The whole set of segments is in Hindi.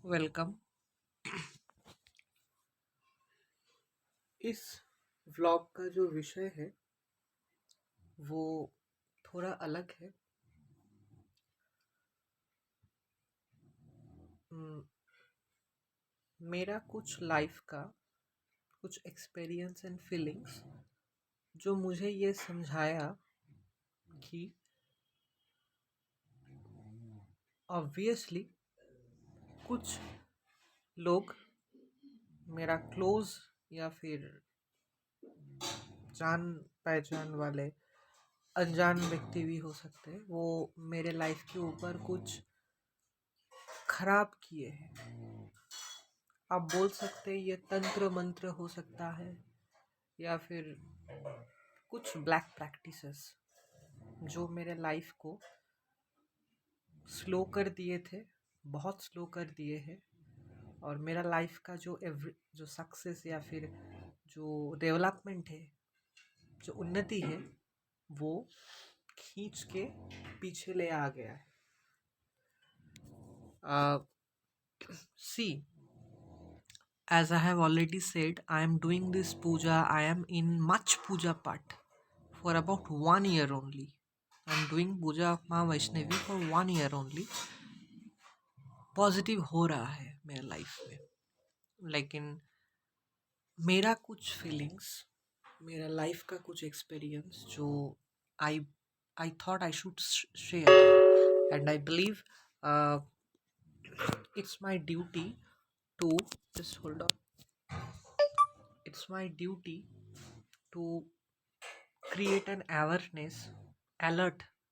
वेलकम। इस व्लॉग का जो विषय है वो थोड़ा अलग है। म, मेरा कुछ लाइफ का कुछ एक्सपीरियंस एंड फीलिंग्स जो मुझे ये समझाया कि ऑब्वियसली कुछ लोग मेरा क्लोज या फिर जान पहचान वाले अनजान व्यक्ति भी हो सकते हैं, वो मेरे लाइफ के ऊपर कुछ खराब किए हैं। आप बोल सकते हैं ये तंत्र मंत्र हो सकता है या फिर कुछ ब्लैक प्रैक्टिसेस जो मेरे लाइफ को स्लो कर दिए थे, बहुत स्लो कर दिए हैं। और मेरा लाइफ का जो सक्सेस या फिर जो डेवलपमेंट है, जो उन्नति है, वो खींच के पीछे ले आ गया है। See, as I have already said, I am doing this puja. I am in much puja part for about 1 year only. I am doing puja of माँ Vaishnavi for 1 year only. Positive हो रहा है मेरे लाइफ में, लेकिन मेरा कुछ फीलिंग्स, मेरा लाइफ का कुछ एक्सपीरियंस जो I I thought I should share, and I believe it's my duty to just hold on. It's my duty to create an awareness,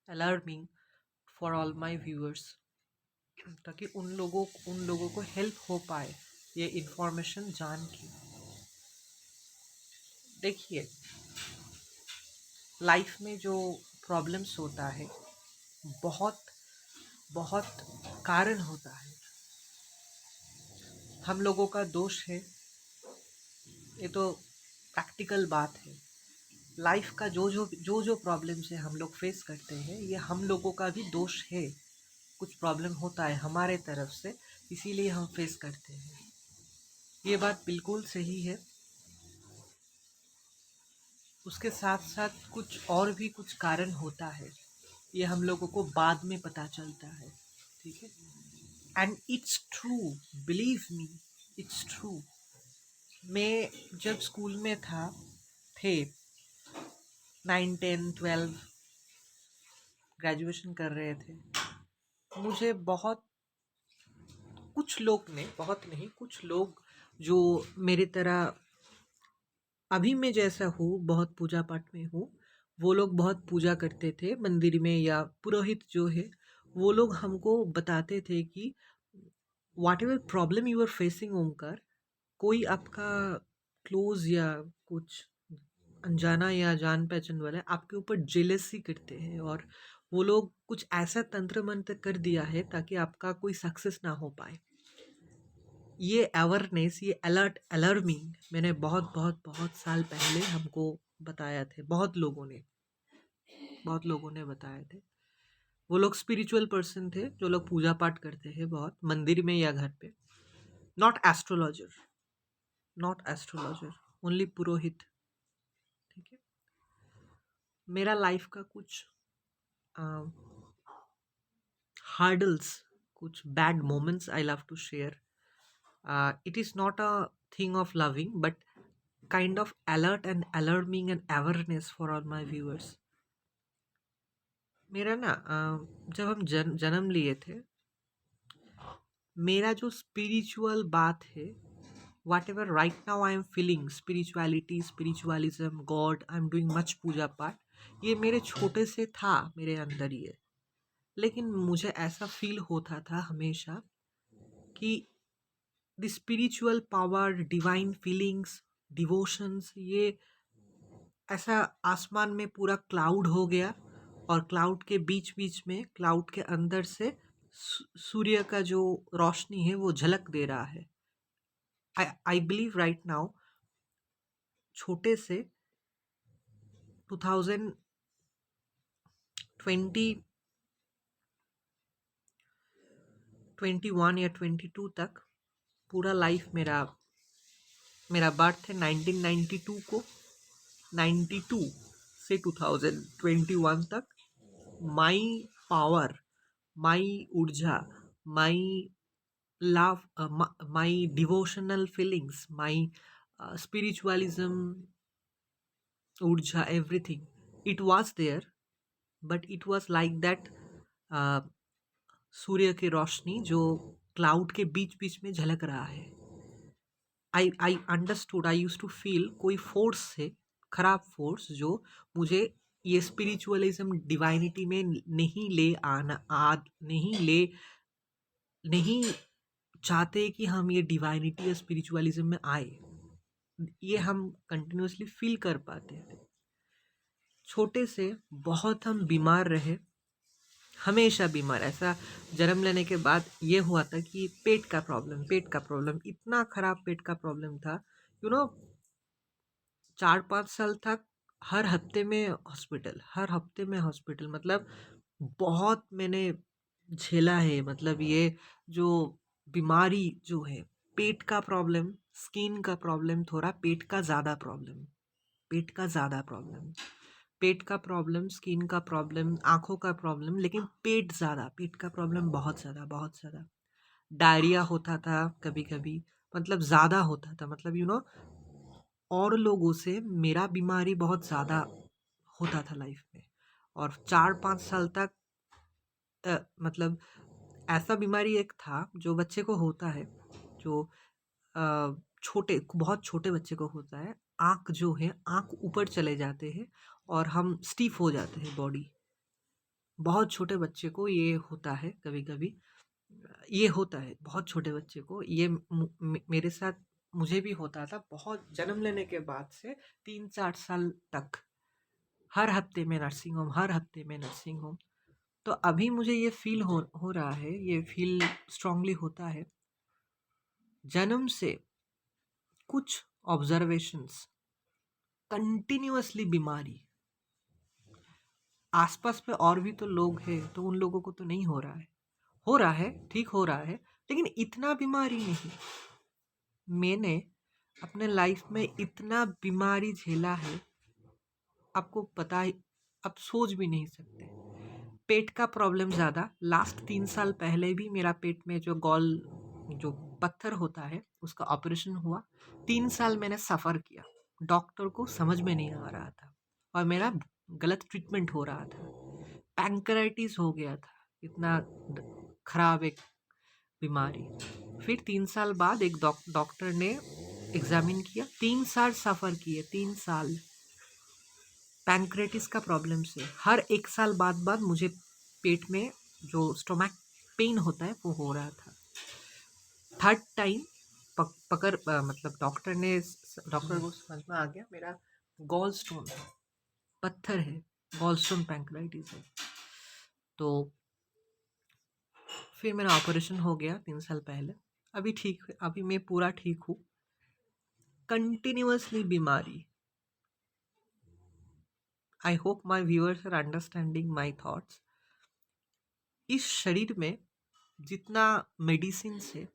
alarming for all my viewers, ताकि उन लोगों को हेल्प हो पाए ये इंफॉर्मेशन जान के। देखिए, लाइफ में जो प्रॉब्लम्स होता है, बहुत बहुत कारण होता है। हम लोगों का दोष है, ये तो प्रैक्टिकल बात है। लाइफ का जो प्रॉब्लम्स है हम लोग फेस करते हैं, ये हम लोगों का भी दोष है। कुछ प्रॉब्लम होता है हमारे तरफ से, इसीलिए हम फेस करते हैं। ये बात बिल्कुल सही है। उसके साथ साथ कुछ और भी कुछ कारण होता है, ये हम लोगों को बाद में पता चलता है। ठीक है, and it's true, believe me, it's true. मैं जब स्कूल में थे 9, 10, 12 ग्रेजुएशन कर रहे थे, मुझे कुछ लोग ने, बहुत नहीं, कुछ लोग जो मेरी तरह अभी मैं जैसा हूँ, बहुत पूजा पाठ में हूँ, वो लोग बहुत पूजा करते थे मंदिर में, या पुरोहित जो है वो लोग हमको बताते थे कि whatever problem you are facing Omkar, कोई आपका क्लोज या कुछ अनजाना या जान पहचान वाला आपके ऊपर जेलसी करते हैं, और वो लोग कुछ ऐसा तंत्र मंत्र कर दिया है ताकि आपका कोई सक्सेस ना हो पाए। ये अवेयरनेस, ये अलार्मिंग मैंने बहुत बहुत बहुत साल पहले हमको बताया थे। बहुत लोगों ने बताए थे। वो लोग स्पिरिचुअल पर्सन थे, जो लोग पूजा पाठ करते हैं बहुत मंदिर में या घर पे। नॉट एस्ट्रोलॉजर, ओनली पुरोहित। ठीक है, मेरा लाइफ का कुछ हार्डल्स, कुछ bad moments I love to share. It is not a thing of loving, but kind of alert and alarming and awareness for all my viewers. मेरा ना जब हम जन्म लिए थे, मेरा जो स्पिरिचुअल बात है, whatever right now I am feeling, spirituality, spiritualism, God, I am doing much puja paath, ये मेरे छोटे से था मेरे अंदर ये। लेकिन मुझे ऐसा फील होता था हमेशा कि the spiritual power, divine feelings, devotions, ये ऐसा आसमान में पूरा क्लाउड हो गया, और क्लाउड के बीच बीच में, क्लाउड के अंदर से सूर्य का जो रोशनी है वो झलक दे रहा है। आई बिलीव राइट नाउ, छोटे से 2021 या 22 तक पूरा लाइफ मेरा बर्थ है 1992 को, 92 से 2021 तक। माई पावर, माई ऊर्जा, माई love, my devotional feelings, my spiritualism, urja, everything, it was there, but it was like that, uh, सूर्य की रोशनी जो क्लाउड के बीच बीच में झलक रहा है। I understood, I use to feel कोई फोर्स है, खराब फोर्स, जो मुझे ये स्पिरिचुअलिज्म डिवाइनिटी में नहीं ले आना, नहीं चाहते कि हम ये डिवाइनिटी या स्पिरिचुअलिज्म में आए। ये हम कंटिन्यूअसली फील कर पाते थे। छोटे से बहुत हम बीमार रहे, हमेशा बीमार। ऐसा जन्म लेने के बाद ये हुआ था कि पेट का प्रॉब्लम, इतना खराब पेट का प्रॉब्लम था, 4-5 साल तक हर हफ्ते में हॉस्पिटल, मतलब बहुत मैंने झेला है। मतलब ये जो बीमारी जो है, पेट का प्रॉब्लम, स्किन का प्रॉब्लम, थोड़ा पेट का ज़्यादा प्रॉब्लम, पेट का प्रॉब्लम, स्किन का प्रॉब्लम, आँखों का प्रॉब्लम, लेकिन पेट का प्रॉब्लम बहुत ज़्यादा। डायरिया होता था कभी-कभी, मतलब ज़्यादा होता था, मतलब और लोगों से मेरा बीमारी बहुत ज़्यादा होता था लाइफ में। और 4-5 साल तक मतलब ऐसा बीमारी एक था जो बच्चे को होता है, जो बहुत छोटे बच्चे को होता है। आँख ऊपर चले जाते हैं और हम स्टिफ हो जाते हैं बॉडी। बहुत छोटे बच्चे को ये होता है कभी-कभी। ये होता है बहुत छोटे बच्चे को। ये मेरे साथ, मुझे भी होता था बहुत, जन्म लेने के बाद से 3-4 साल तक। हर हफ्ते में नर्सिंग होम। तो अभी मुझे ये फील हो रहा है, ये फील स्ट्रांगली होता है। जन्म से कुछ ऑब्जर्वेशंस, कंटिन्यूअसली बीमारी, आसपास पे और भी तो लोग हैं, तो उन लोगों को तो नहीं हो रहा है, ठीक हो रहा है, लेकिन इतना बीमारी नहीं। मैंने अपने लाइफ में इतना बीमारी झेला है, आपको पता ही, आप सोच भी नहीं सकते। पेट का प्रॉब्लम ज़्यादा। लास्ट 3 साल पहले भी मेरा पेट में जो पत्थर होता है उसका ऑपरेशन हुआ। 3 साल मैंने सफ़र किया, डॉक्टर को समझ में नहीं आ रहा था और मेरा गलत ट्रीटमेंट हो रहा था। पैंक्रेटिस हो गया था, इतना खराब एक बीमारी। फिर 3 साल बाद एक डॉक्टर ने एग्जामिन किया, 3 साल सफ़र किए, 3 साल पैंक्रेटिस का प्रॉब्लम से। हर 1 साल बाद मुझे पेट में जो स्टोमक पेन होता है वो हो रहा था। थर्ड टाइम मतलब डॉक्टर को समझ में आ गया मेरा गॉल स्टोन पत्थर है, गॉल स्टोन पैंक्रेटिस है। तो फिर मेरा ऑपरेशन हो गया 3 साल पहले। अभी ठीक है, अभी मैं पूरा ठीक हूँ। कंटिन्यूअसली बीमारी। I hope my viewers are understanding my thoughts. इस शरीर में जितना मेडिसिन से,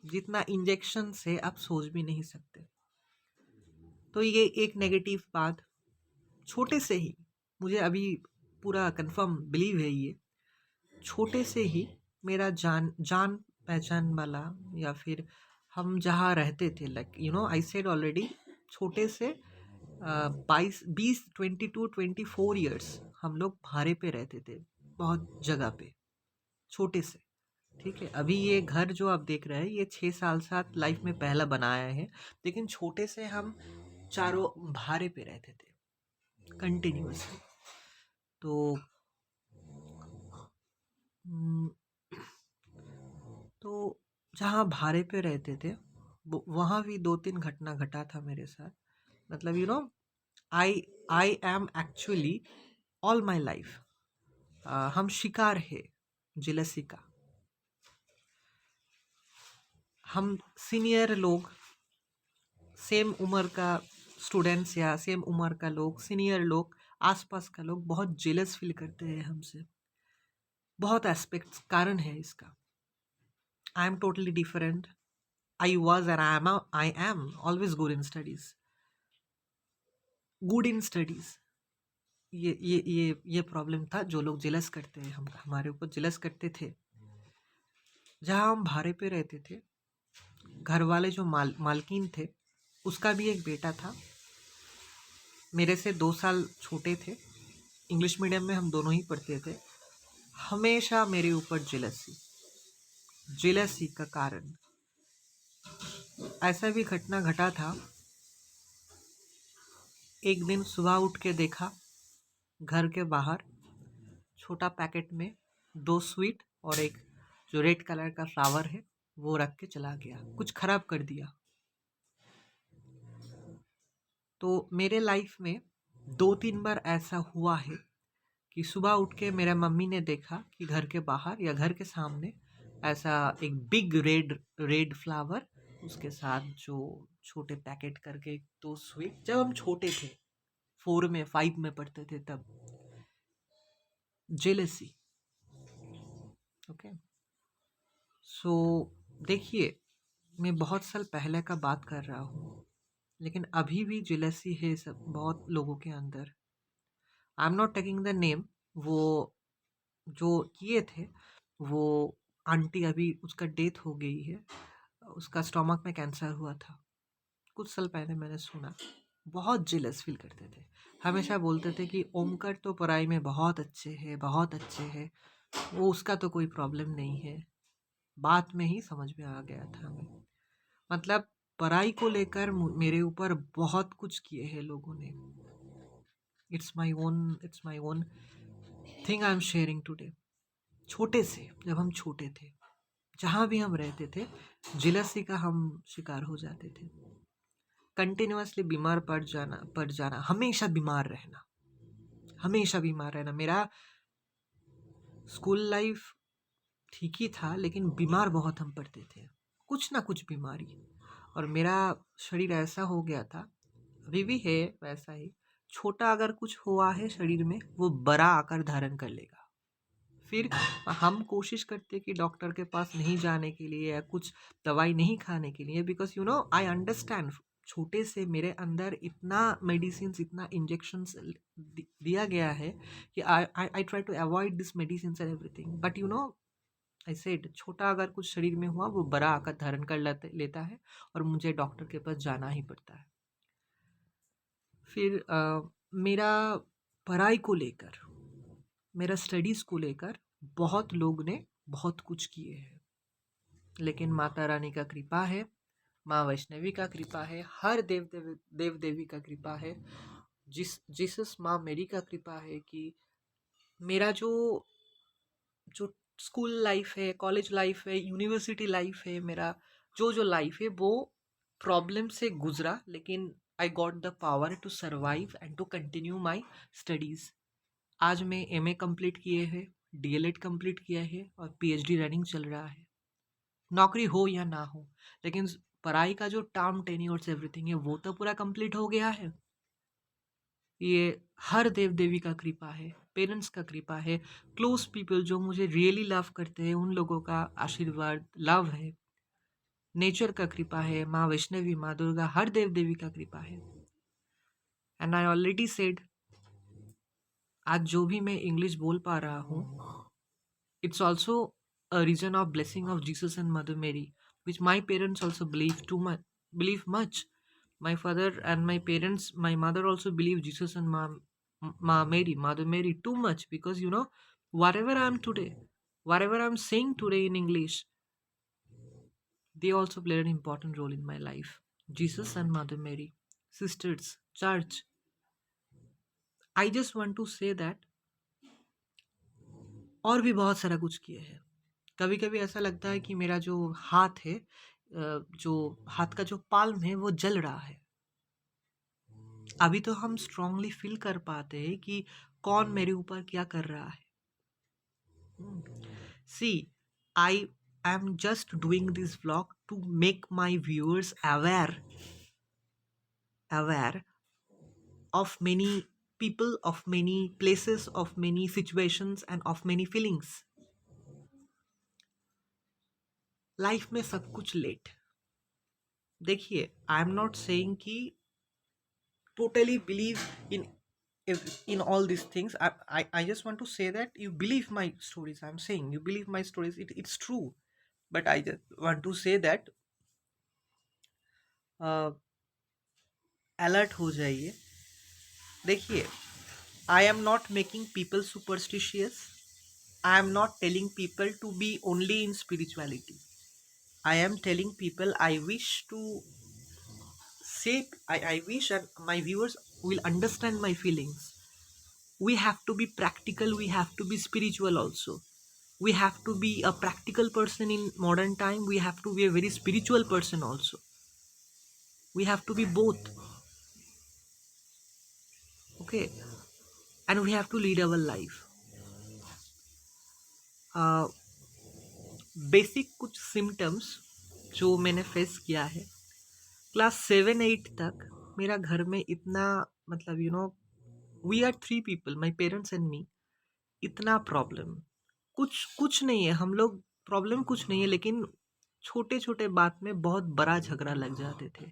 जितना इंजेक्शन से आप सोच भी नहीं सकते। तो ये एक नेगेटिव बात, छोटे से ही, मुझे अभी पूरा कंफर्म बिलीव है ये, छोटे से ही मेरा जान पहचान वाला, या फिर हम जहाँ रहते थे, लाइक आई सेड ऑलरेडी, छोटे से 22-24 ईयर्स हम लोग भाड़े पे रहते थे, बहुत जगह पे, छोटे से। ठीक है, अभी ये घर जो आप देख रहे हैं ये 6 साल साथ लाइफ में पहला बनाया है, लेकिन छोटे से हम चारों भाड़े पे रहते थे कंटिन्यूअसली। तो हम्म, तो जहाँ भाड़े पे रहते थे वहाँ भी 2-3 घटना घटा था मेरे साथ। मतलब I I am actually all my life, हम शिकार है जेलसी का। हम सीनियर लोग, सेम उम्र का स्टूडेंट्स या सेम उम्र का लोग, सीनियर लोग, आसपास का लोग बहुत जेलस फील करते हैं हमसे। बहुत एस्पेक्ट्स कारण है इसका। I am totally different, I was and I am always good in studies. Good in studies. ये प्रॉब्लम था, जो लोग जेलस करते हैं, हम हमारे ऊपर जेलस करते थे। जहाँ हम भाड़े पे रहते थे, घर वाले जो मालकिन थे, उसका भी एक बेटा था, मेरे से 2 साल छोटे थे। इंग्लिश मीडियम में हम दोनों ही पढ़ते थे। हमेशा मेरे ऊपर जेलसी का कारण। ऐसा भी घटना घटा था, एक दिन सुबह उठ के देखा घर के बाहर छोटा पैकेट में 2 स्वीट और एक जो रेड कलर का फ्लावर है वो रख के चला गया, कुछ खराब कर दिया। तो मेरे लाइफ में 2-3 बार ऐसा हुआ है कि सुबह उठ के मेरा मम्मी ने देखा कि घर के बाहर या घर के सामने ऐसा एक बिग रेड रेड फ्लावर, उसके साथ जो छोटे पैकेट करके 2 स्वीट। जब हम छोटे थे, 4 में 5 में पढ़ते थे तब। जेलसी। ओके। सो देखिए, मैं बहुत साल पहले का बात कर रहा हूँ, लेकिन अभी भी जेलसी है सब बहुत लोगों के अंदर। I am not taking the name. वो जो किए थे, वो आंटी, अभी उसका डेथ हो गई है। उसका स्टमक में कैंसर हुआ था कुछ साल पहले, मैंने सुना। बहुत जेलस फील करते थे, हमेशा बोलते थे कि ओमकर तो पढ़ाई में बहुत अच्छे हैं, बहुत अच्छे हैं, वो उसका तो कोई प्रॉब्लम नहीं है। बात में ही समझ में आ गया था हमें। मतलब पढ़ाई को लेकर मेरे ऊपर बहुत कुछ किए हैं लोगों ने। It's my own thing I am sharing today. छोटे से, जब हम छोटे थे, जहाँ भी हम रहते थे, जेलसी का हम शिकार हो जाते थे। कंटिन्यूअसली बीमार पड़ जाना, हमेशा बीमार रहना, हमेशा बीमार रहना। मेरा स्कूल लाइफ ठीक ही था, लेकिन बीमार बहुत हम पड़ते थे, कुछ ना कुछ बीमारी। और मेरा शरीर ऐसा हो गया था, अभी भी है वैसा ही। छोटा अगर कुछ हुआ है शरीर में, वो बड़ा आकार धारण कर लेगा। फिर हम कोशिश करते कि डॉक्टर के पास नहीं जाने के लिए या कुछ दवाई नहीं खाने के लिए, बिकॉज आई अंडरस्टैंड। छोटे से मेरे अंदर इतना मेडिसिन, इतना इंजेक्शंस दिया गया है कि I try to avoid this medicine and everything. But I said, छोटा अगर कुछ शरीर में हुआ, वो बड़ा आकार धारण कर लेता है और मुझे डॉक्टर के पास जाना ही पड़ता है। फिर मेरा पढ़ाई को लेकर, मेरा स्टडीज़ को लेकर बहुत लोग ने बहुत कुछ किए हैं, लेकिन माता रानी का कृपा है, माँ वैष्णवी का कृपा है, हर देव देवी का कृपा है, जीसस माँ मेरी का कृपा है कि मेरा जो जो स्कूल लाइफ है, कॉलेज लाइफ है, यूनिवर्सिटी लाइफ है, मेरा जो लाइफ है वो प्रॉब्लम से गुजरा, लेकिन I got the power to survive and to continue my studies. आज मैं एमए कंप्लीट किए हैं, डीएलएड कंप्लीट किया है और पीएचडी रनिंग चल रहा है। नौकरी हो या ना हो, लेकिन पढ़ाई का जो टर्म टेन्योर्स एवरीथिंग है वो तो पूरा कंप्लीट हो गया है। ये हर देव देवी का कृपा है, पेरेंट्स का कृपा है, क्लोज पीपल जो मुझे रियली लव करते हैं, उन लोगों का आशीर्वाद, लव है, नेचर का कृपा है, माँ वैष्णवी, माँ दुर्गा, हर देव देवी का कृपा है। एंड आई ऑलरेडी सेड, आज जो भी मैं इंग्लिश बोल पा रहा हूँ, it's also a reason of blessing of Jesus and Mother Mary, which my parents also believe much. My father and my parents, my mother also believe Jesus and Mother Mary too much, because whatever I am today, whatever I'm saying today in English, they also played an important role in my life. Jesus and Mother Mary, sisters, church. I just want to say that और भी बहुत सारा कुछ किए हैं। कभी कभी ऐसा लगता है कि मेरा जो हाथ है, जो हाथ का जो पाल्म है वो जल रहा है। अभी तो हम स्ट्रांगली फील कर पाते हैं कि कौन मेरे ऊपर क्या कर रहा है। See, I am just doing this vlog to make my viewers aware of many people, of many places, of many situations and of many feelings. Life में सब कुछ लेट, देखिए, आई एम नॉट सेइंग कि totally believe in in all these things. I just want to say that you believe my stories. I'm saying you believe my stories. It's true, but I just want to say that alert हो जाइए. देखिए, I am not making people superstitious. I am not telling people to be only in spirituality. I am telling people I wish to say, I wish and my viewers will understand my feelings. We have to be practical, we have to be spiritual also. We have to be a practical person in modern time, we have to be a very spiritual person also. We have to be both, okay? And we have to lead our life. Basic कुछ सिम्टम्स जो मैंने फेस किया है, क्लास 7-8 तक मेरा घर में इतना, मतलब we are 3 people, my parents and me. इतना प्रॉब्लम कुछ कुछ नहीं है, हम लोग प्रॉब्लम कुछ नहीं है, लेकिन छोटे छोटे बात में बहुत बड़ा झगड़ा लग जाते थे.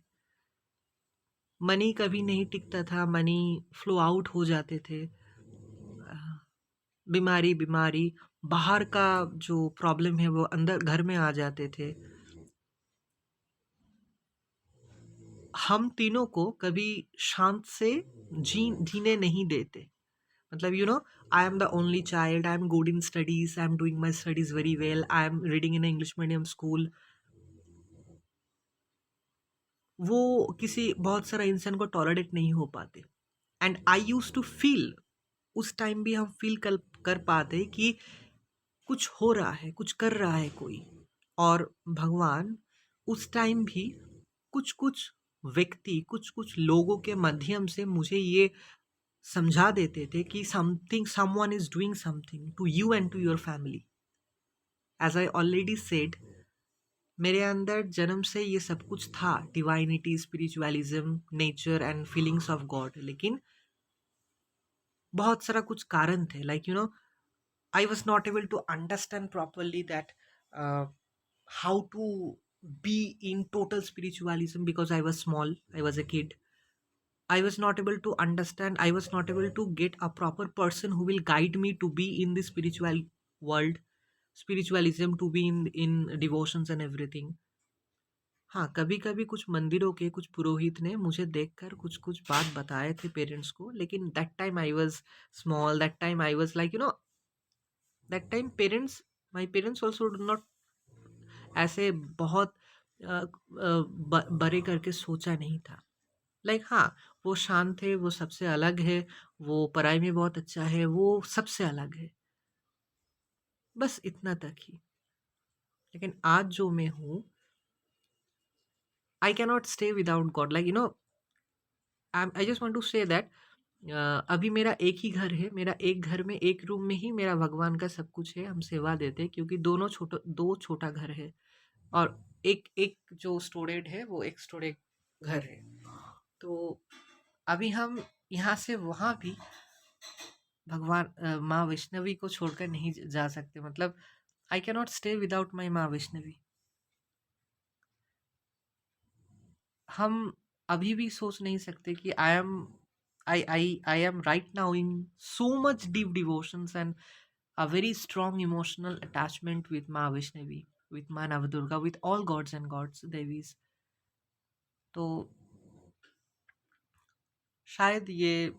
मनी कभी नहीं टिकता था, मनी फ्लो आउट हो जाते थे. बीमारी बीमारी बाहर का जो प्रॉब्लम है वो अंदर घर में आ जाते थे. हम तीनों को कभी शांत से जीने नहीं देते. मतलब I am the only child, I am good in studies, I am doing my studies very well, I am reading in English medium school. वो किसी बहुत सारा इंसान को टॉलरेट नहीं हो पाते. And I use to feel, उस टाइम भी हम फील कर पाते कि कुछ हो रहा है, कुछ कर रहा है कोई. और भगवान उस टाइम भी कुछ कुछ व्यक्ति, कुछ कुछ लोगों के माध्यम से मुझे ये समझा देते थे कि something, someone is doing something to you and to your family. As I already said, मेरे अंदर जन्म से ये सब कुछ था, divinity, spiritualism, nature and feelings of God. लेकिन बहुत सारा कुछ कारण थे, like I was not able to understand properly that how to be in total spiritualism because I was small, I was a kid. I was not able to understand, I was not able to get a proper person who will guide me to be in the spiritual world, spiritualism, to be in devotions and everything. हाँ, कभी कभी कुछ मंदिरों के कुछ पुरोहित ने मुझे देखकर कुछ कुछ बात बताए थे पेरेंट्स को, लेकिन that time I was small, that time I was like that time parents, my parents also do not ऐसे बहुत बड़े करके सोचा नहीं था. लाइक हाँ, वो शांत है, वो सबसे अलग है, वो पढ़ाई में बहुत अच्छा है, वो सबसे अलग है, बस इतना तक ही. लेकिन आज जो मैं हूँ, I cannot stay without God. Like I just want to say that अभी मेरा एक ही घर है, मेरा एक घर में एक रूम में ही मेरा भगवान का सब कुछ है, हम सेवा देते हैं, क्योंकि दो छोटा घर है. और एक एक जो स्टोरेज है वो एक स्टोरेज घर है. तो अभी हम यहाँ से वहाँ भी भगवान माँ वैष्णवी को छोड़कर नहीं जा सकते. मतलब I can not stay without my माँ वैष्णवी. हम अभी भी सोच नहीं सकते कि I am right now in so much deep devotions and a very strong emotional attachment with Ma Vaishnavi, with Ma Navadurga, with all gods and gods, Devis. तो शायद ये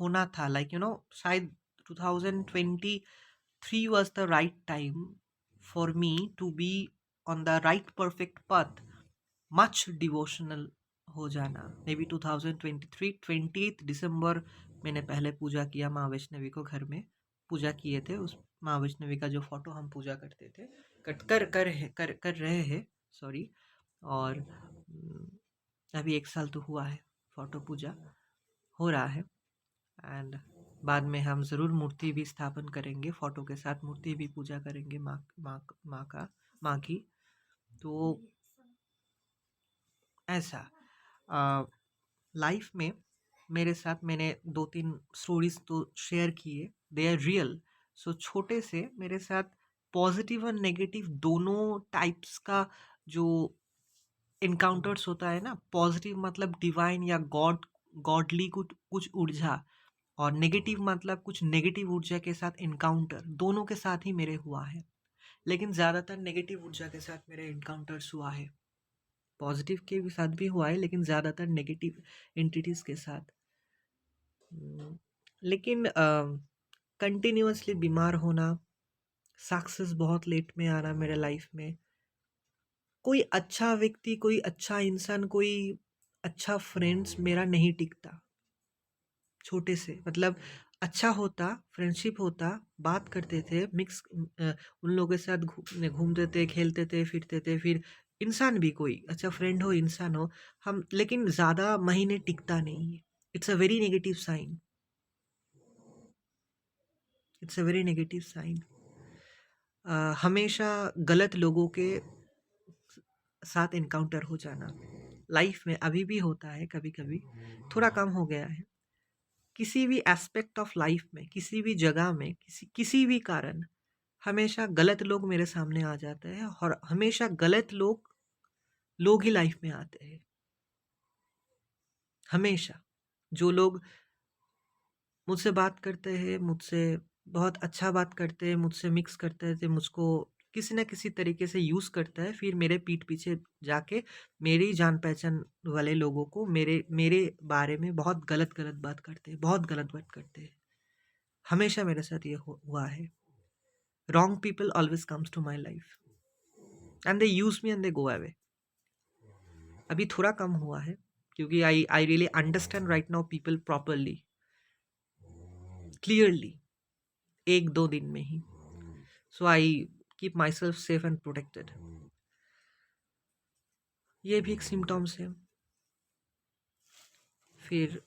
होना था, लाइक शायद 2023 was the right time for me to be on the right perfect path, much devotional हो जाना. मे बी 2023 20th दिसंबर मैंने पहले पूजा किया माँ वैष्णवी को. घर में पूजा किए थे, उस माँ वैष्णवी का जो फोटो हम पूजा करते थे, कर रहे हैं, सॉरी. और अभी 1 साल तो हुआ है, फोटो पूजा हो रहा है. एंड बाद में हम ज़रूर मूर्ति भी स्थापन करेंगे, फोटो के साथ मूर्ति भी पूजा करेंगे माँ की. तो ऐसा लाइफ में मेरे साथ मैंने 2-3 स्टोरीज तो शेयर किए, दे आर रियल. सो छोटे से मेरे साथ पॉजिटिव और नेगेटिव दोनों टाइप्स का जो इनकाउंटर्स होता है ना, पॉजिटिव मतलब डिवाइन या गॉडली कुछ कुछ ऊर्जा, और नेगेटिव मतलब कुछ नेगेटिव ऊर्जा के साथ इनकाउंटर, दोनों के साथ ही मेरे हुआ है। लेकिन ज़्यादातर नेगेटिव ऊर्जा के साथ मेरे इनकाउंटर्स हुआ है। पॉजिटिव के भी साथ भी हुआ है, लेकिन ज़्यादातर नेगेटिव एंटिटीज़ के साथ। लेकिन कंटिन्यूअसली बीमार होना, सक्सेस बहुत लेट में आना मेरे लाइफ में, कोई अच्छा व्यक्ति, कोई अच्छा इंसान, कोई अच्छा फ्रेंड्स मेरा नहीं टिकता। छोटे से मतलब अच्छा होता, फ्रेंडशिप होता, बात करते थे, उन लोगों के साथ घूमते थे, खेलते थे, फिरते थे, फिर इंसान भी कोई अच्छा फ्रेंड हो, इंसान हो हम, लेकिन ज़्यादा महीने टिकता नहीं है। It's a very negative sign, it's a very negative sign. हमेशा गलत लोगों के साथ इनकाउंटर हो जाना लाइफ में अभी भी होता है, कभी कभी थोड़ा कम हो गया है। किसी भी एस्पेक्ट ऑफ लाइफ में, किसी भी जगह में, किसी भी कारण हमेशा गलत लोग मेरे सामने आ जाते हैं, और हमेशा गलत लोग ही लाइफ में आते हैं। हमेशा जो लोग मुझसे बात करते हैं, मुझसे बहुत अच्छा बात करते हैं, मुझसे मिक्स करते थे, मुझको किसी ना किसी तरीके से यूज़ करता है, फिर मेरे पीठ पीछे जाके मेरी जान पहचान वाले लोगों को मेरे मेरे बारे में बहुत गलत गलत बात करते हैं, बहुत गलत बात करते हैं। हमेशा मेरे साथ ये हुआ है। Wrong people always comes to my life and they use me and they go away. अभी थोड़ा कम हुआ है, क्योंकि I I really understand right now people properly, clearly, एक दो दिन में ही। So I keep myself safe and protected. ये भी एक सिम्टम्स है। फिर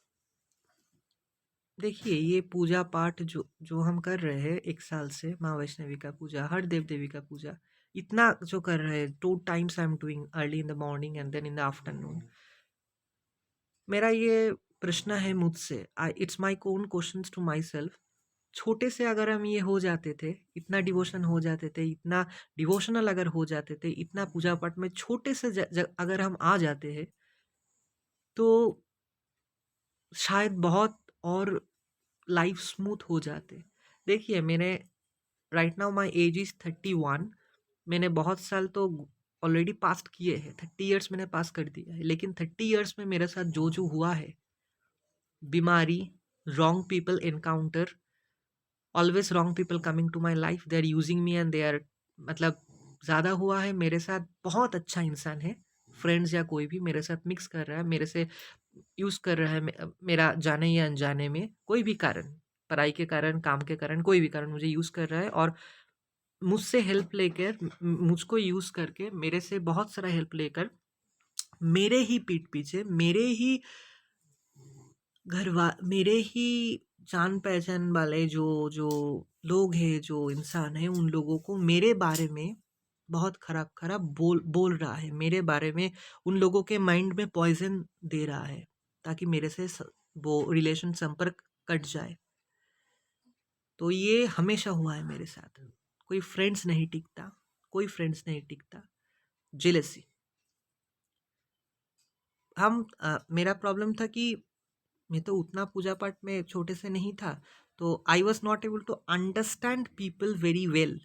देखिए, ये पूजा पाठ जो जो हम कर रहे हैं 1 साल से, माँ वैष्णवी का पूजा, हर देव देवी का पूजा, इतना जो कर रहे हैं, 2 times I am doing, early in the morning and then in the afternoon. मेरा ये प्रश्न है मुझसे, I it's my own questions to myself. छोटे से अगर हम ये हो जाते थे, इतना डिवोशन हो जाते थे, इतना डिवोशनल अगर हो जाते थे, इतना पूजा पाठ में छोटे से अगर हम आ जाते हैं, तो शायद बहुत और लाइफ स्मूथ हो जाते। देखिए, मैंने right now my age is 31। मैंने बहुत साल तो ऑलरेडी पास किए हैं, 30 ईयर्स मैंने पास कर दिया है, लेकिन 30 ईयर्स में मेरे साथ जो जो हुआ है, बीमारी, wrong people encounter, always wrong people coming to my life, they are using me and they are, मतलब ज़्यादा हुआ है। मेरे साथ बहुत अच्छा इंसान है, फ्रेंड्स या कोई भी मेरे साथ मिक्स कर रहा है, मेरे से यूज़ कर रहा है, मेरा जाने या अनजाने में, कोई भी कारण, पढ़ाई के कारण, काम के कारण, कोई भी कारण मुझे यूज़ कर रहा है, और मुझसे हेल्प लेकर, मुझको यूज़ करके, मेरे से बहुत सारा हेल्प लेकर, मेरे ही पीठ पीछे, मेरे ही जान पहचान वाले जो जो लोग हैं, जो इंसान हैं, उन लोगों को मेरे बारे में बहुत खराब खराब बोल बोल रहा है, मेरे बारे में उन लोगों के माइंड में पॉइजन दे रहा है, ताकि मेरे से वो रिलेशन, संपर्क कट जाए। तो ये हमेशा हुआ है मेरे साथ। कोई फ्रेंड्स नहीं टिकता, कोई फ्रेंड्स नहीं टिकता। जेलसी। मेरा प्रॉब्लम था कि मैं तो उतना पूजा पाठ में छोटे से नहीं था, तो I was not able to understand people very well.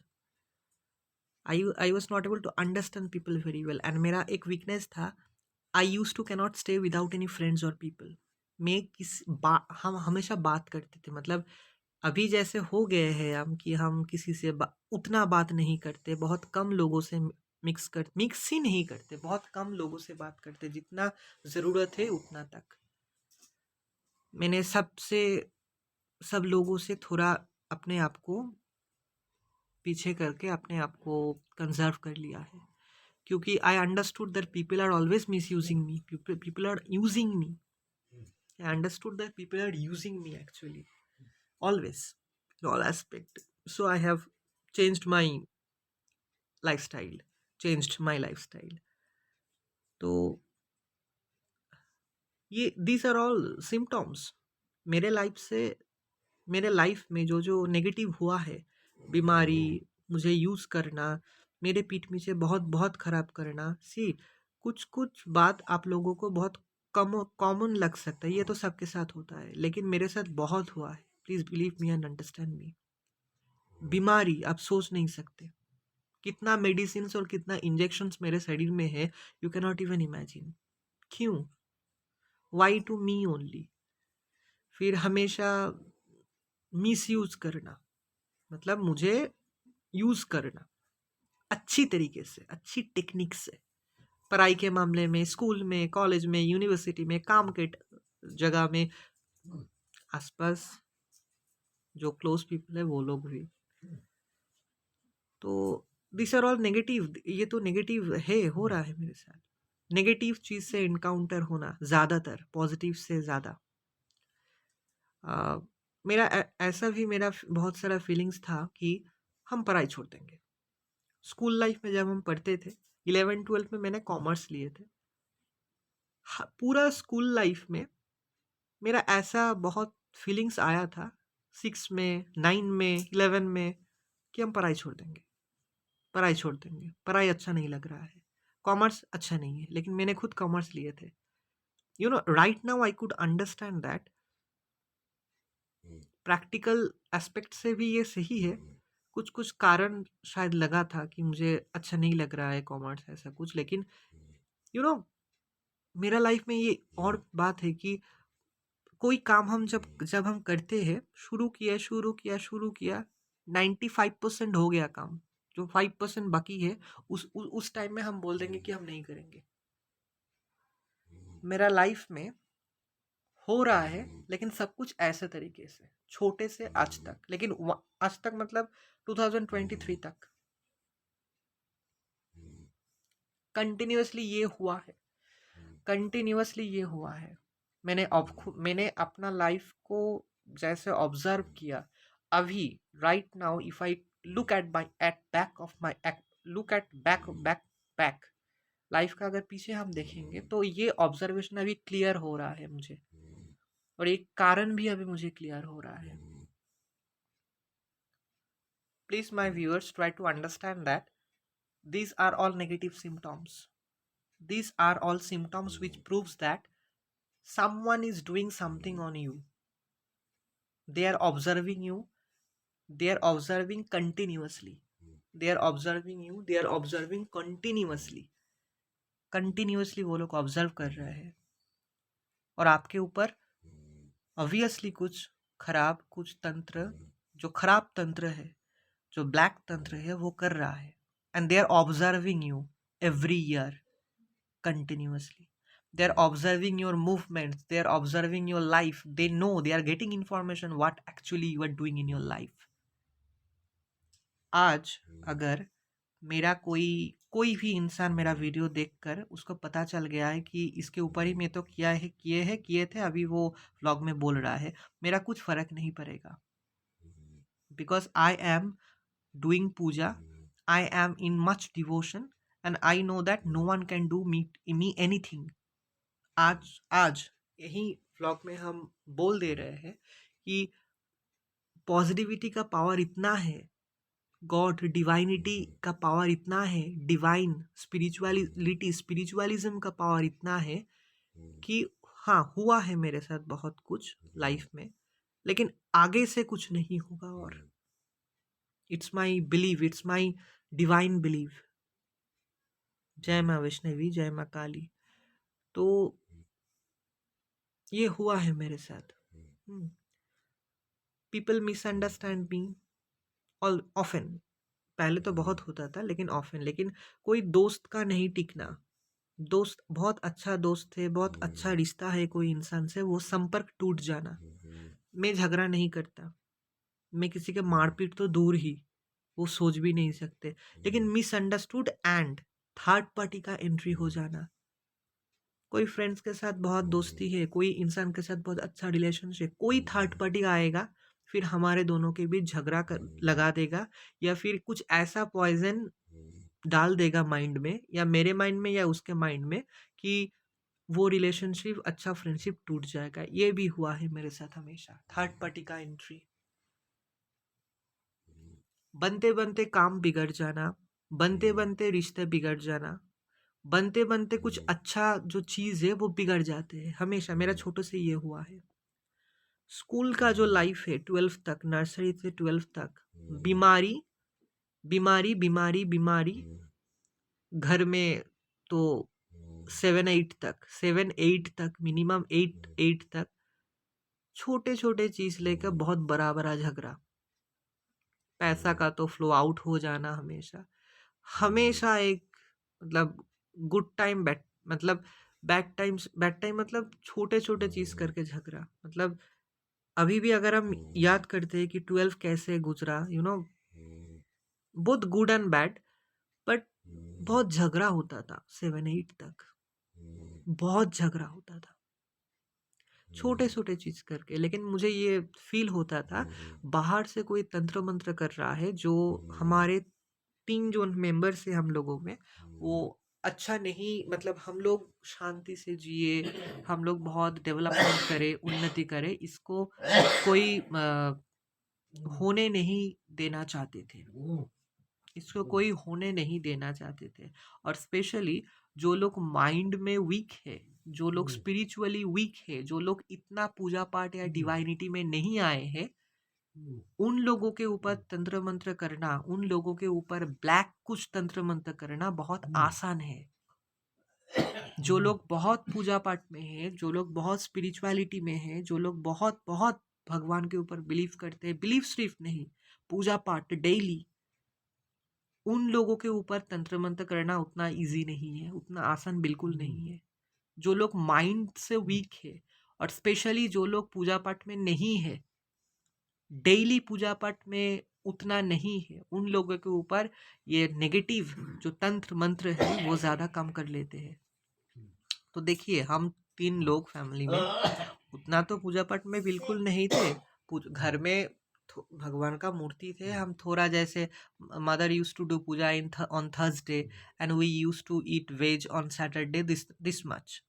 I was not able to understand people very well, and मेरा एक वीकनेस था, I use to cannot stay without any friends और पीपल। हम हमेशा बात करते थे, मतलब अभी जैसे हो गए हैं हम कि हम किसी से उतना बात नहीं करते, बहुत कम लोगों से मिक्स ही नहीं करते, बहुत कम लोगों से बात करते, जितना ज़रूरत है उतना तक। मैंने सब लोगों से थोड़ा अपने आप को पीछे करके अपने आप को कंजर्व कर लिया है, क्योंकि I understood that people are always misusing me, people are using me. I understood that people are using me actually, always, in all aspect. So I have changed my lifestyle, changed my lifestyle. तो ये these are all symptoms। मेरे लाइफ से, मेरे लाइफ में जो जो नेगेटिव हुआ है, बीमारी, मुझे यूज़ करना, मेरे पीठ पीछे बहुत बहुत खराब करना, सी कुछ बात आप लोगों को बहुत कॉमन लग सकता है, ये तो सबके साथ होता है, लेकिन मेरे साथ बहुत हुआ है। Please believe me and understand me. बीमारी आप सोच नहीं सकते, कितना मेडिसिन और कितना इंजेक्शंस मेरे शरीर में है, you can not even imagine. क्यों? Why to me only? फिर हमेशा मिस यूज करना, मतलब मुझे यूज करना अच्छी तरीके से, अच्छी टेक्निक से, पढ़ाई के मामले में, स्कूल में, कॉलेज में, यूनिवर्सिटी में, काम के जगह में, आसपास जो क्लोज पीपल है वो लोग भी। तो दिस आर ऑल नेगेटिव, ये तो नेगेटिव है, हो रहा है मेरे साथ। नेगेटिव चीज से इनकाउंटर होना ज्यादातर पॉजिटिव से ज्यादा। मेरा ऐसा भी मेरा बहुत सारा फीलिंग्स था कि हम पढ़ाई छोड़ देंगे। स्कूल लाइफ में जब हम पढ़ते थे, 11 12 में मैंने कॉमर्स लिए थे। पूरा स्कूल लाइफ में मेरा ऐसा बहुत फीलिंग्स आया था, 6 में, 9 में, 11 में, कि हम पढ़ाई छोड़ देंगे, पढ़ाई छोड़ देंगे, पढ़ाई अच्छा नहीं लग रहा है, कॉमर्स अच्छा नहीं है। लेकिन मैंने खुद कॉमर्स लिए थे। You know, right now I could understand that practical aspect से भी ये सही है। कुछ कुछ कारण शायद लगा था कि मुझे अच्छा नहीं लग रहा है कॉमर्स, ऐसा कुछ। लेकिन यू नो, मेरा लाइफ में ये और बात है कि कोई काम हम जब जब हम करते हैं, शुरू किया 95% हो गया काम, जो 5% बाकी है, उस टाइम में हम बोल देंगे कि हम नहीं करेंगे। मेरा लाइफ में हो रहा है, लेकिन सब कुछ ऐसे तरीके से, छोटे से आज तक, लेकिन आज तक मतलब 2023 तक कंटिन्यूअसली ये हुआ है, कंटिन्यूअसली ये हुआ है। मैंने अपना लाइफ को जैसे ऑब्जर्व किया, अभी right now if I look at my at back of my look at back life का अगर पीछे हम देखेंगे, तो ये ऑब्जर्वेशन अभी क्लियर हो रहा है मुझे, और एक कारण भी अभी मुझे क्लियर हो रहा है। Please my viewers try to understand that these are all negative symptoms. These are all symptoms which proves that someone is doing something on you. They are observing you. They are observing continuously. They are observing you. They are observing continuously. Continuously वो लोग ऑब्जर्व कर रहे हैं, और आपके ऊपर ऑब्वियसली कुछ तंत्र, जो खराब तंत्र है, जो ब्लैक तंत्र है, वो कर रहा है। And they are observing you every year continuously. They are observing your movements, they are observing your life, they know, they are getting information what actually you are doing in your life. आज अगर मेरा कोई भी इंसान मेरा वीडियो देखकर उसको पता चल गया है कि इसके ऊपर ही मैं तो किए थे, अभी वो व्लॉग में बोल रहा है, मेरा कुछ फर्क नहीं पड़ेगा। Because I am doing puja, I am in much devotion, and I know that no one can do me anything. आज यही व्लॉग में हम बोल दे रहे हैं कि पॉजिटिविटी का पावर इतना है, गॉड डिवाइनिटी का पावर इतना है, डिवाइन स्पिरिचुअलिज्म का पावर इतना है कि हाँ, हुआ है मेरे साथ बहुत कुछ लाइफ में, लेकिन आगे से कुछ नहीं होगा। और it's my believe, it's my divine believe. जय माँ वैष्णवी, जय माँ काली। तो ये हुआ है मेरे साथ। पीपल मिसअंडरस्टैंड मी ऑल ऑफन। पहले तो बहुत होता था, लेकिन ऑफन। लेकिन कोई दोस्त का नहीं टिकना। दोस्त बहुत अच्छा दोस्त है, बहुत अच्छा रिश्ता है कोई इंसान से, वो संपर्क टूट जाना। मैं झगड़ा नहीं करता, मैं किसी के मारपीट तो दूर ही, वो सोच भी नहीं सकते। लेकिन मिसअंडरस्टूड एंड थर्ड पार्टी का एंट्री हो जाना। कोई फ्रेंड्स के साथ बहुत दोस्ती है, कोई इंसान के साथ बहुत अच्छा रिलेशनशिप, कोई थर्ड पार्टी आएगा, फिर हमारे दोनों के बीच लगा देगा, या फिर कुछ ऐसा पॉइजन डाल देगा माइंड में, या मेरे माइंड में या उसके माइंड में, कि वो रिलेशनशिप, अच्छा फ्रेंडशिप टूट जाएगा। ये भी हुआ है मेरे साथ हमेशा, थर्ड पार्टी का एंट्री। बनते बनते काम बिगड़ जाना, बनते बनते रिश्ते बिगड़ जाना, बनते-बनते कुछ अच्छा जो चीज़ है वो बिगड़ जाते हैं, हमेशा मेरा छोटे से ये हुआ है। स्कूल का जो लाइफ है 12th तक, नर्सरी से 12th तक, बीमारी, बीमारी, बीमारी, बीमारी, घर में तो 7-8 तक मिनिमम 8 तक छोटे-छोटे चीज़ लेकर बहुत बड़ा-बड़ा झगड़ा। पैसा का तो फ्लो आउट हो जाना हमेशा। हमेशा एक मतलब गुड टाइम बैड मतलब बैड टाइम मतलब छोटे-छोटे चीज़ करके झगड़ा। मतलब अभी भी अगर हम याद करते हैं कि 12 कैसे गुज़रा, both good and bad, but बहुत झगड़ा होता था 7-8 तक। बहुत झगड़ा होता था। छोटे-छोटे चीज़ करके, लेकिन मुझे ये फ़ील होता था बाहर से कोई तंत्र-मंत्र कर रहा है जो हमारे 3 जो मेंबर्स हैं हम लोगों में, वो अच्छा नहीं, मतलब हम लोग शांति से जिए, हम लोग बहुत डेवलपमेंट करें, उन्नति करें, इसको कोई होने नहीं देना चाहते थे। इसको कोई होने नहीं देना चाहते थे। और स्पेशली जो लोग माइंड में वीक है, जो लोग स्पिरिचुअली वीक है, जो लोग इतना पूजा पाठ या डिवाइनिटी में नहीं आए हैं, उन लोगों के ऊपर तंत्र मंत्र करना, उन लोगों के ऊपर ब्लैक कुछ तंत्र मंत्र करना बहुत आसान है। जो लोग बहुत पूजा पाठ में हैं, जो लोग बहुत स्पिरिचुअलिटी में हैं, जो लोग बहुत बहुत भगवान के ऊपर बिलीव करते हैं, बिलीव सिर्फ नहीं, पूजा पाठ डेली, उन लोगों के ऊपर तंत्र मंत्र करना उतना इजी नहीं है, उतना आसान बिल्कुल नहीं है। जो लोग माइंड से वीक है, और स्पेशली जो लोग पूजा पाठ में नहीं है, डेली पूजा पाठ में उतना नहीं है, उन लोगों के ऊपर ये नेगेटिव जो तंत्र मंत्र है वो ज़्यादा काम कर लेते हैं। तो देखिए, हम 3 लोग फैमिली में उतना तो पूजा पाठ में बिल्कुल नहीं थे। घर में भगवान का मूर्ति थे, हम थोड़ा जैसे mother use to do puja in on Thursday, and we use to eat veg on Saturday, this much.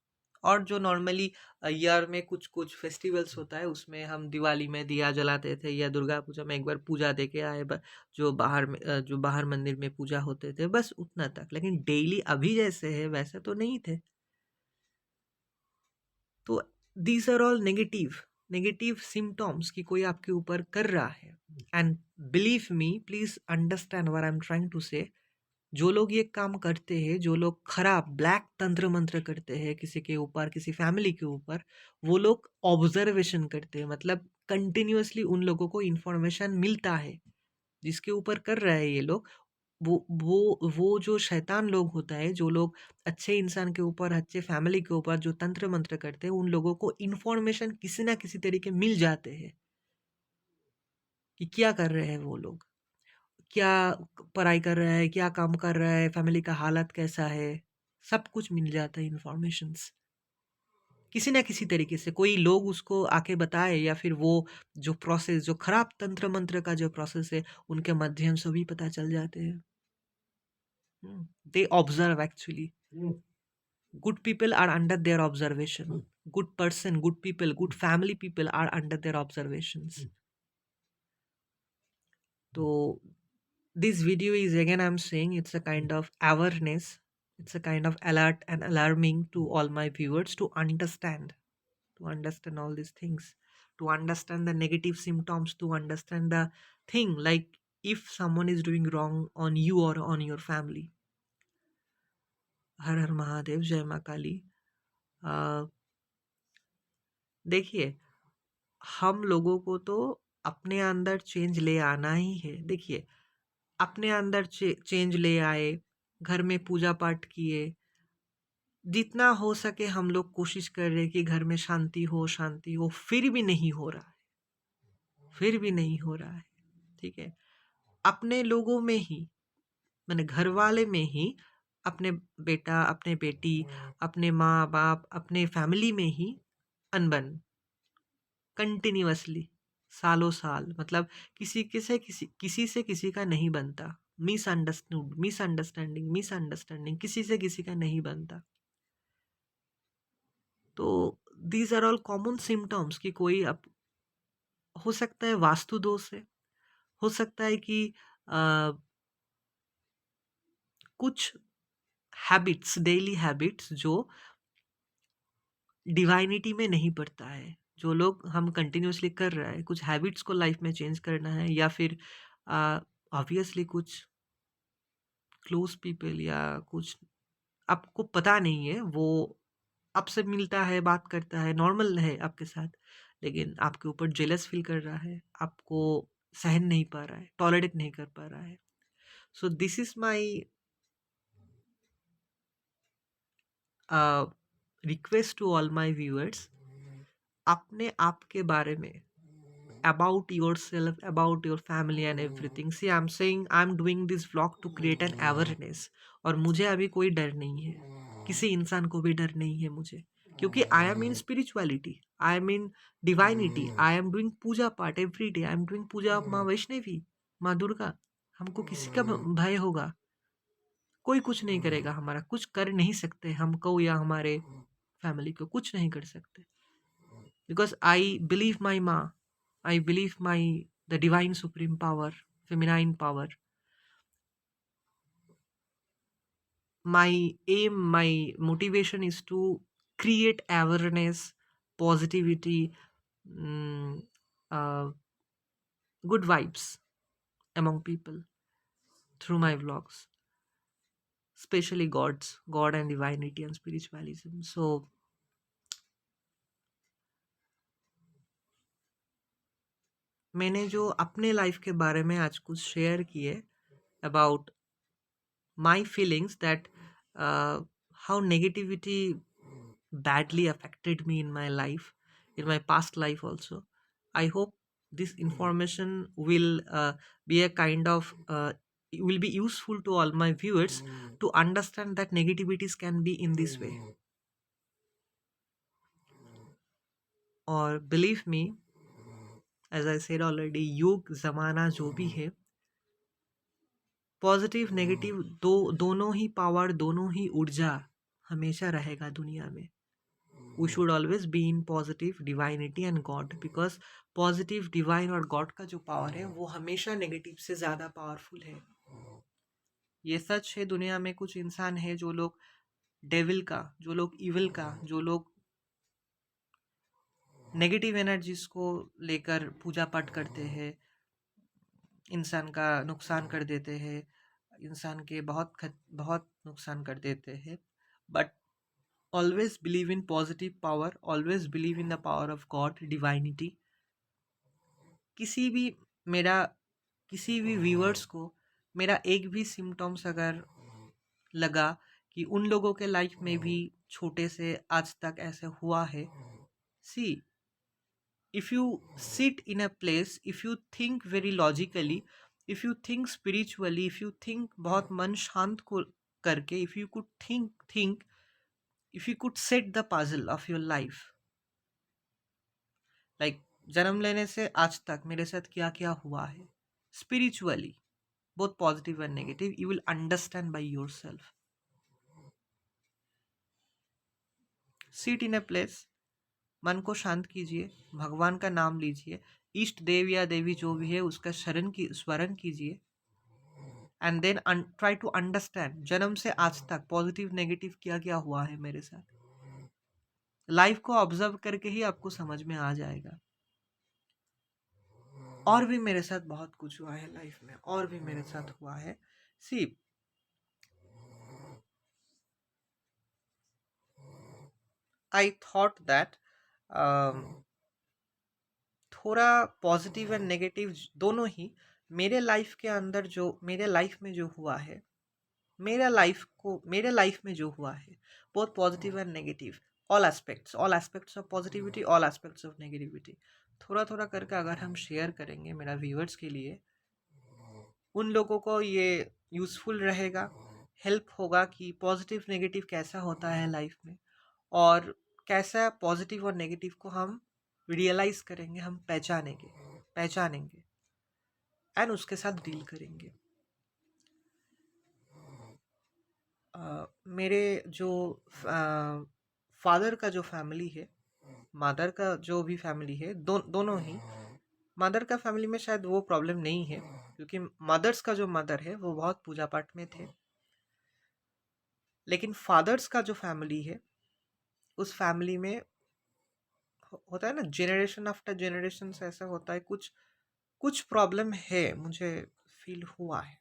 और जो नॉर्मली ईयर में कुछ कुछ फेस्टिवल्स होता है, उसमें हम दिवाली में दिया जलाते थे, या दुर्गा पूजा में एक बार पूजा दे के आए, जो बाहर में जो बाहर मंदिर में पूजा होते थे, बस उतना तक। लेकिन डेली अभी जैसे है वैसे तो नहीं थे। तो these are all negative symptoms कि कोई आपके ऊपर कर रहा है। And believe me, please understand what I am trying to say. जो लोग ये काम करते हैं, जो लोग खराब ब्लैक तंत्र मंत्र करते हैं किसी के ऊपर, किसी फैमिली के ऊपर, वो लोग ऑब्जर्वेशन करते हैं, मतलब कंटिन्यूअसली उन लोगों को इंफॉर्मेशन मिलता है जिसके ऊपर कर रहे हैं ये लोग। वो जो शैतान लोग होता है, जो लोग अच्छे इंसान के ऊपर, अच्छे फैमिली के ऊपर जो तंत्र मंत्र करते हैं, उन लोगों को इन्फॉर्मेशन किसी ना किसी तरीके मिल जाते हैं कि क्या कर रहे हैं वो लोग, क्या पढ़ाई कर रहा है, क्या काम कर रहा है, फैमिली का हालत कैसा है, सब कुछ मिल जाता है इन्फॉर्मेशंस किसी ना किसी तरीके से। कोई लोग उसको आके बताए, या फिर वो जो प्रोसेस, जो खराब तंत्र मंत्र का जो प्रोसेस है, उनके माध्यम से भी पता चल जाते हैं। They observe actually. Good people are under their observation. Good person, good people, good family people are under their observations. So this video is, again I'm saying, it's a kind of awareness. It's a kind of alert and alarming to all my viewers to understand all these things, to understand the negative symptoms, to understand the thing, like if someone is doing wrong on you or on your family. हर हर महादेव, जय माँ काली। देखिए, हम लोगों को तो अपने अंदर चेंज ले आना ही है। देखिए, अपने अंदर चेंज ले आए, घर में पूजा पाठ किए, जितना हो सके हम लोग कोशिश कर रहे हैं कि घर में शांति हो, शांति हो, फिर भी नहीं हो रहा है, फिर भी नहीं हो रहा है। ठीक है, अपने लोगों में ही, मैंने घर वाले में ही, अपने बेटा, अपने बेटी, अपने माँ बाप, अपने फैमिली में ही अनबन कंटिन्यूअसली, सालों साल, मतलब किसी से किसी का नहीं बनता। मिसअंडरस्टैंडिंग किसी से किसी का नहीं बनता। तो these are all common symptoms कि कोई हो सकता है वास्तु दोष है, हो सकता है कि कुछ हैबिट्स, डेली हैबिट्स जो डिवाइनिटी में नहीं पड़ता है, जो लोग हम कंटिन्यूअसली कर रहा है, कुछ हैबिट्स को लाइफ में चेंज करना है, या फिर ऑब्वियसली कुछ क्लोज पीपल या कुछ आपको पता नहीं है, वो आपसे मिलता है, बात करता है, नॉर्मल है आपके साथ, लेकिन आपके ऊपर जेलस फील कर रहा है, आपको सहन नहीं पा रहा है, टॉलरेट नहीं कर पा रहा है। So this is my request to all my viewers, अपने आप के बारे में, about yourself, about your family and everything. See, I'm saying I'm doing this vlog to create an awareness. और मुझे अभी कोई डर नहीं है, किसी इंसान को भी डर नहीं है मुझे, क्योंकि I am in spirituality, I am in divinity, I am doing puja paath every day, I am doing puja of Maa Vaishnavi, माँ दुर्गा। हमको किसी का भय होगा? कोई कुछ नहीं करेगा, हमारा कुछ कर नहीं सकते, हमको या हमारे फैमिली को कुछ नहीं कर सकते, because I believe my Ma, I believe the divine supreme power, feminine power. My aim, my motivation is to create awareness, positivity, mm, uh, good vibes among people through my vlogs, especially God and divinity and spiritualism. So मैंने जो अपने लाइफ के बारे में आज कुछ शेयर किए about my feelings, that how negativity badly affected me in my life, in my past life also. I hope this information will be a kind of will be useful to all my viewers to understand that negativities can be in this way. Or believe me, as I said already, युग जमाना जो भी है, पॉजिटिव नेगेटिव दोनों ही पावर, दोनों ही ऊर्जा हमेशा रहेगा दुनिया में. We should always be in positive divinity and God, because positive divine और गॉड का जो पावर है वो हमेशा नेगेटिव से ज़्यादा पावरफुल है. ये सच है. दुनिया में कुछ इंसान है जो लोग डेविल का, जो लोग इविल का, जो लोग नेगेटिव एनर्जीज को लेकर पूजा पाठ करते हैं, इंसान का नुकसान कर देते हैं, इंसान के बहुत नुकसान कर देते हैं. But always believe in positive power, always believe in the power of God, divinity. किसी भी मेरा किसी भी व्यूअर्स को मेरा एक भी सिम्टम्स अगर लगा कि उन लोगों के लाइफ में भी छोटे से आज तक ऐसे हुआ है, सी, if you sit in a place, if you think very logically, if you think spiritually, if you think बहुत मन शांत को करके, if you could think, if you could set the puzzle of your life, like जन्म लेने से आज तक मेरे साथ क्या क्या हुआ है spiritually, both positive and negative, you will understand by yourself. Sit in a place, मन को शांत कीजिए, भगवान का नाम लीजिए, इष्ट देव या देवी जो भी है उसका स्मरण कीजिए, and then try to understand जन्म से आज तक पॉजिटिव नेगेटिव क्या क्या हुआ है मेरे साथ. लाइफ को ऑब्जर्व करके ही आपको समझ में आ जाएगा. और भी मेरे साथ बहुत कुछ हुआ है लाइफ में, और भी मेरे साथ हुआ है. सी, आई थॉट दैट थोड़ा पॉजिटिव एंड नेगेटिव दोनों ही मेरे लाइफ के अंदर, जो मेरे लाइफ में जो हुआ है, मेरे लाइफ में जो हुआ है, both positive and negative, all aspects of positivity, all aspects of negativity, थोड़ा थोड़ा करके अगर हम शेयर करेंगे मेरा व्यूअर्स के लिए, उन लोगों को ये यूज़फुल रहेगा, हेल्प होगा कि पॉजिटिव नेगेटिव कैसा होता है लाइफ में, और कैसा पॉजिटिव और नेगेटिव को हम रियलाइज़ करेंगे, हम पहचानेंगे एंड उसके साथ डील करेंगे. मेरे जो फादर का जो फैमिली है, मदर का जो भी फैमिली है, दोनों ही, मदर का फैमिली में शायद वो प्रॉब्लम नहीं है, क्योंकि मदर्स का जो मदर है वो बहुत पूजा पाठ में थे. लेकिन फादर्स का जो फैमिली है, उस फैमिली में होता है ना, जनरेशन आफ्टर जनरेशन से ऐसा होता है, कुछ कुछ प्रॉब्लम है, मुझे फील हुआ है,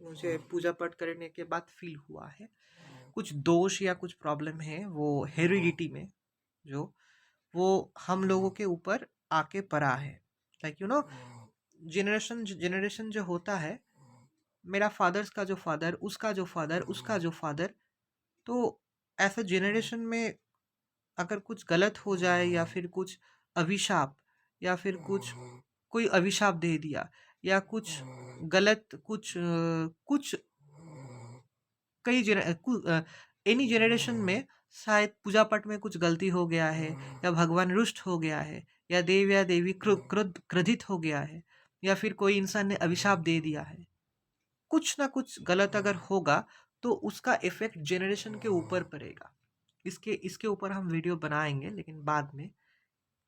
मुझे पूजा पाठ करने के बाद फील हुआ है, कुछ दोष या कुछ प्रॉब्लम है वो हेरिडिटी में, जो वो हम लोगों के ऊपर आके पड़ा है। लाइक जनरेशन जनरेशन जो होता है, मेरा फादर्स का जो फादर, उसका जो फादर, उसका जो फादर, तो ऐसा जनरेशन में अगर कुछ गलत हो जाए या फिर कुछ अभिशाप, या फिर कुछ कोई अभिशाप दे दिया, या कुछ गलत कुछ कई एनी जनरेशन में शायद पूजा पाठ में कुछ गलती हो गया है, या भगवान रुष्ट हो गया है, या देव या देवी क्रोधित हो गया है, या फिर कोई इंसान ने अभिशाप दे दिया है, कुछ ना कुछ गलत अगर होगा तो उसका इफेक्ट जनरेशन के ऊपर पड़ेगा। इसके इसके ऊपर हम वीडियो बनाएंगे लेकिन बाद में।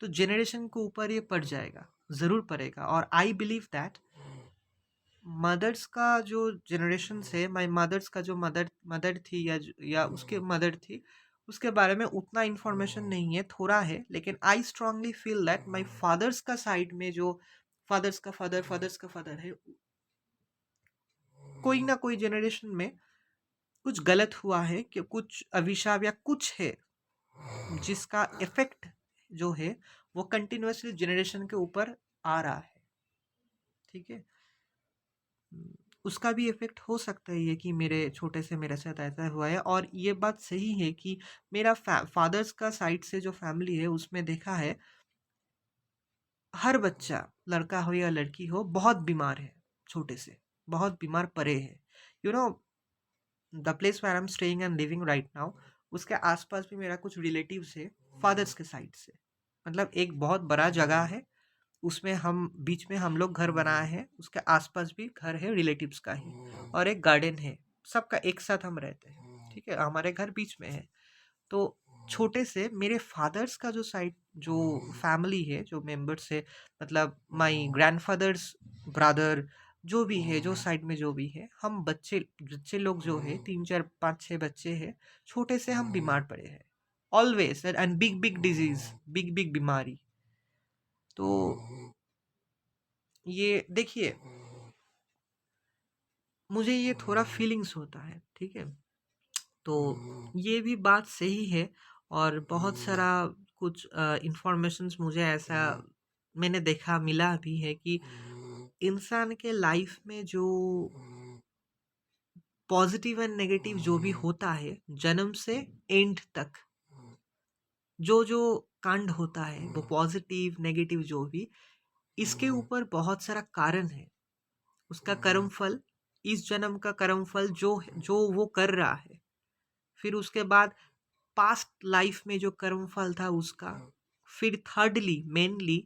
तो जनरेशन के ऊपर ये पड़ जाएगा, ज़रूर पड़ेगा। और आई बिलीव दैट मदर्स का जो जनरेशन से, माय मदर्स का जो मदर मदर थी, या उसके मदर थी, उसके बारे में उतना इन्फॉर्मेशन नहीं है, थोड़ा है, लेकिन I strongly feel that my father's का साइड में जो फादर्स का फादर है, कोई ना कोई जनरेशन में कुछ गलत हुआ है, कि कुछ अभिशाप या कुछ है, जिसका इफेक्ट जो है वो कंटिन्यूअसली जनरेशन के ऊपर आ रहा है। ठीक है। उसका भी इफेक्ट हो सकता है ये कि मेरे छोटे से मेरे साथ ऐसा हुआ है। और ये बात सही है कि मेरा फादर्स का साइड से जो फैमिली है उसमें देखा है, हर बच्चा, लड़का हो या लड़की हो, बहुत बीमार है, छोटे से बहुत बीमार पड़े हैं। You know the place where I am staying and living right now, उसके आसपास भी मेरा कुछ रिलेटिव्स है फादर्स के साइड से। मतलब एक बहुत बड़ा जगह है, उसमें हम बीच में हम लोग घर बनाए हैं, उसके आसपास भी घर है रिलेटिव्स का ही, और एक गार्डन है, सबका एक साथ हम रहते हैं। ठीक है, हमारे घर बीच में है। तो छोटे से मेरे फादर्स का जो साइड, जो फैमिली है, जो मेंबर्स है, मतलब माय ग्रैंडफादर्स ब्रदर, जो भी है, जो साइड में जो भी है, हम बच्चे बच्चे लोग जो है, 3 4 5 6 बच्चे हैं, छोटे से हम बीमार पड़े हैं always, and big big disease, big big बीमारी। तो ये देखिए, मुझे ये थोड़ा फीलिंग्स होता है। ठीक है, तो ये भी बात सही है। और बहुत सारा कुछ इंफॉर्मेशंस मुझे ऐसा मैंने देखा, मिला भी है कि इंसान के लाइफ में जो पॉजिटिव एंड नेगेटिव जो भी होता है, जन्म से एंड तक जो जो कांड होता है, वो पॉजिटिव नेगेटिव जो भी, इसके ऊपर बहुत सारा कारण है। उसका कर्म फल, इस जन्म का कर्म फल जो जो वो कर रहा है, फिर उसके बाद पास्ट लाइफ में जो कर्म फल था उसका, फिर थर्डली मेनली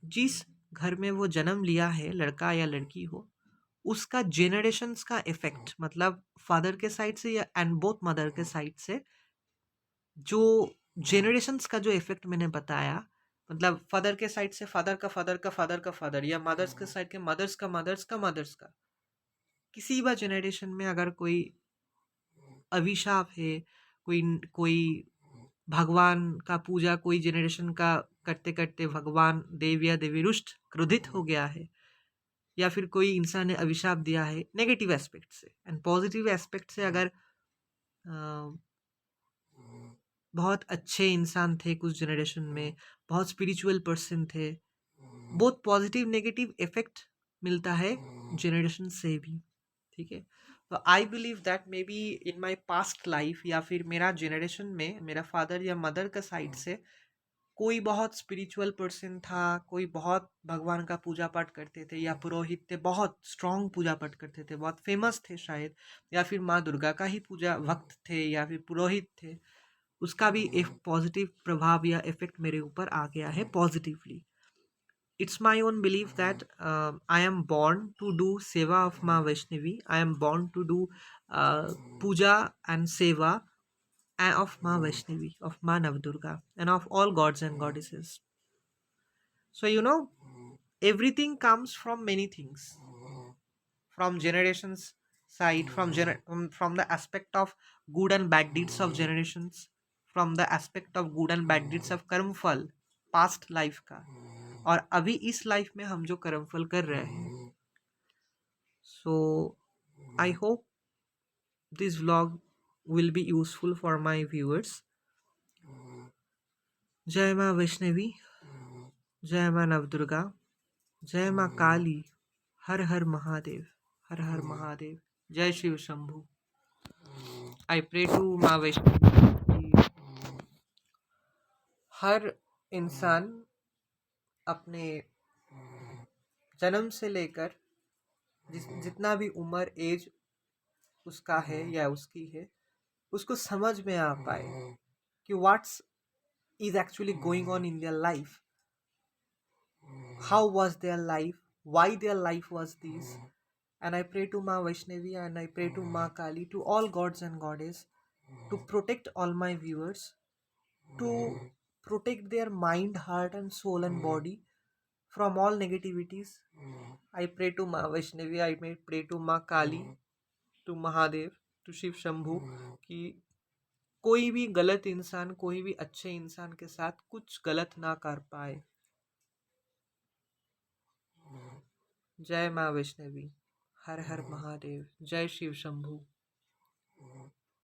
जिस घर में वो जन्म लिया है, लड़का या लड़की हो, उसका जेनरेशंस का इफेक्ट, मतलब फादर के साइड से या एंड बोथ मदर के साइड से, जो जेनरेशंस का जो इफेक्ट मैंने बताया, मतलब फादर के साइड से फादर का फादर का फादर का फादर, या मदर्स के साइड के मदर्स का मदर्स का मदर्स का, किसी भी जनरेशन में अगर कोई अभिशाप है, कोई कोई भगवान का पूजा कोई जनरेशन का करते करते भगवान देव या देवी रुष्ट क्रोधित हो गया है, या फिर कोई इंसान ने अभिशाप दिया है नेगेटिव एस्पेक्ट से, एंड पॉजिटिव एस्पेक्ट से अगर बहुत अच्छे इंसान थे कुछ जनरेशन में, बहुत स्पिरिचुअल पर्सन थे, बहुत पॉजिटिव नेगेटिव इफेक्ट मिलता है जनरेशन से भी। ठीक है, तो I believe that may be in my past life, या फिर मेरा जनरेशन में मेरा फादर या मदर का साइड से कोई बहुत स्पिरिचुअल पर्सन था, कोई बहुत भगवान का पूजा पाठ करते थे, या पुरोहित थे, बहुत स्ट्रांग पूजा पाठ करते थे, बहुत फेमस थे शायद, या फिर माँ दुर्गा का ही पूजा भक्त थे, या फिर पुरोहित थे, उसका भी एक पॉजिटिव प्रभाव या इफेक्ट मेरे ऊपर आ गया है positively. It's my own belief that I am born to do seva of Ma Vaishnavi. I am born to do puja and seva of Ma Vaishnavi, of Ma Navdurga, and of all gods and goddesses. So, everything comes from many things, from generations. side, from the aspect of good and bad deeds of generations, from the aspect of good and bad deeds of कर्म फल पास्ट लाइफ का, और अभी इस लाइफ में हम जो कर्म फल कर रहे हैं. So I hope this vlog will be useful for my viewers. जय माँ वैष्णवी, जय माँ नवदुर्गा, जय माँ काली, हर हर महादेव, हर हर महादेव, जय Shiv Shambhu. I pray to माँ वैष्णवी कि हर इंसान अपने जन्म से लेकर जितना भी उम्र एज उसका है या उसकी है, उसको समझ में आ पाए कि what's is actually going on in their life, how was their life, why their life was this. And I pray to Ma Vaishnavi and I pray to Ma Kali, to all gods and goddess, to protect all my viewers, to protect their mind, heart and soul and body from all negativities. I pray to Ma Vaishnavi, I may pray to Ma Kali, to Mahadev, to Shiv Shambhu कि कोई भी गलत इंसान कोई भी अच्छे इंसान के साथ कुछ गलत ना कर पाए. जय माँ वैष्णवी, हर हर महादेव, जय शिव शंभू.